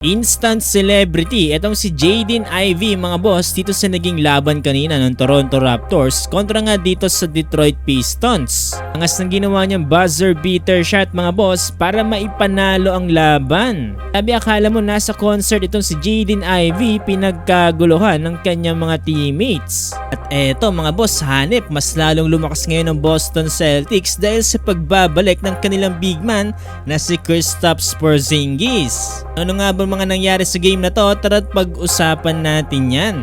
Instant celebrity, itong si Jaden Ivey mga boss dito sa naging laban kanina ng Toronto Raptors kontra nga dito sa Detroit Pistons. Angas ng ginawa niyang buzzer beater shot mga boss para maipanalo ang laban. Sabi akala mo nasa concert itong si Jaden Ivey, pinagkaguluhan ng kanyang mga teammates. At eto mga boss, hanip mas lalong lumakas ngayon ng Boston Celtics dahil sa pagbabalik ng kanilang big man na si Kristaps Porzingis. Ano nga ba mga nangyari sa game na to? Tara't pag-usapan natin yan.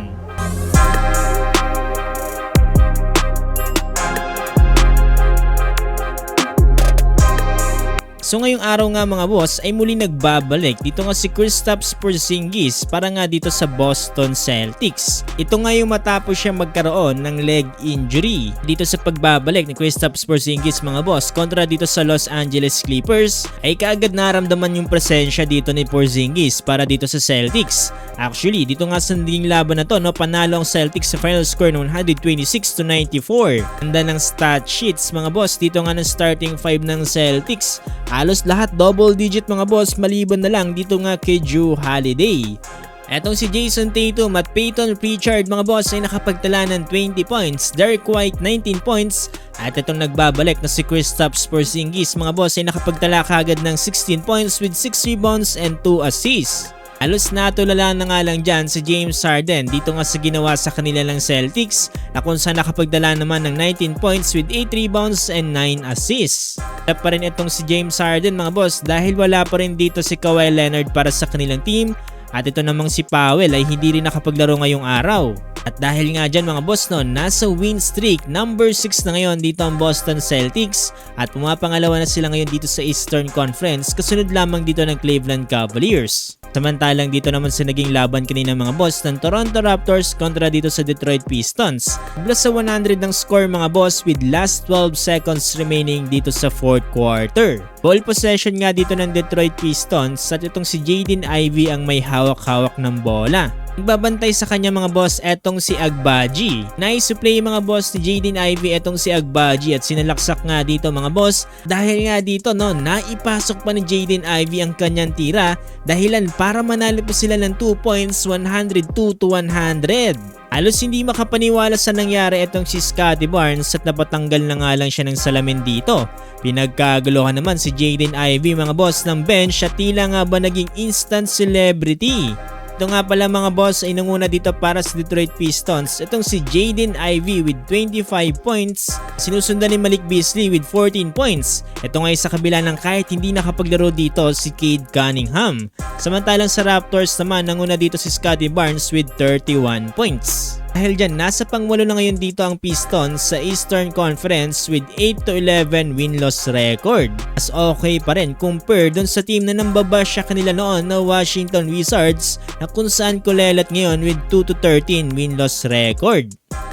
So ngayong araw nga mga boss ay muli nagbabalik dito nga si Kristaps Porzingis para nga dito sa Boston Celtics. Ito nga yung matapos siya magkaroon ng leg injury. Dito sa pagbabalik ni Kristaps Porzingis mga boss kontra dito sa Los Angeles Clippers ay kaagad naramdaman yung presensya dito ni Porzingis para dito sa Celtics. Actually dito nga sa naging laban na to panalo ang Celtics sa final score ng 126-94. Ganda ng stat sheets mga boss dito nga ng starting 5 ng Celtics. Halos lahat double digit mga boss maliban na lang dito nga kay Jrue Holiday. Etong si Jason Tatum at Peyton Pritchard mga boss ay nakapagtala ng 20 points, Derek White 19 points at itong nagbabalik na si Kristaps Porzingis mga boss ay nakapagtala kagad ng 16 points with 6 rebounds and 2 assists. Halos natulala na nga lang dyan si James Harden dito nga sa ginawa sa kanila ng Celtics na kung saan nakapagdala naman ng 19 points with 8 rebounds and 9 assists. Wala pa rin itong si James Harden mga boss dahil wala pa rin dito si Kawhi Leonard para sa kanilang team at ito namang si Powell ay hindi rin nakapaglaro ngayong araw. At dahil nga dyan mga boss nasa win streak, number 6 na ngayon dito ang Boston Celtics at pumapangalawa na sila ngayon dito sa Eastern Conference kasunod lamang dito ng Cleveland Cavaliers. Samantalang dito naman sa naging laban kanina mga boss ng Toronto Raptors kontra dito sa Detroit Pistons. Plus sa 100 ng score mga boss with last 12 seconds remaining dito sa 4th quarter. Ball possession nga dito ng Detroit Pistons at itong si Jaden Ivey ang may hawak-hawak ng bola. Nagbabantay sa kanya mga boss etong si Agbaji. Naisuplay mga boss ni Jaden Ivey etong si Agbaji at sinalaksak nga dito mga boss dahil nga dito naipasok pa ni Jaden Ivey ang kanyang tira dahilan para manalo po sila ng 2 points 102-100. Halos hindi makapaniwala sa nangyari itong si Scottie Barnes at napatanggal na nga lang siya ng salamin dito. Pinagkaguluhan naman si Jaden Ivey mga boss ng bench at tila nga ba naging instant celebrity. Ito nga pala mga boss ay nanguna dito para sa Detroit Pistons. Itong si Jaden Ivey with 25 points. Sinusundan ni Malik Beasley with 14 points. Ito nga ay sa kabila ng kahit hindi nakapaglaro dito si Cade Cunningham. Samantalang sa Raptors naman nanguna dito si Scottie Barnes with 31 points. Dahil dyan, nasa pang-8 na ngayon dito ang Pistons sa Eastern Conference with 8-11 win-loss record. Mas okay pa rin compare dun sa team na nambabasya kanila noon na Washington Wizards na kung saan kulelat ngayon with 2-13 win-loss record.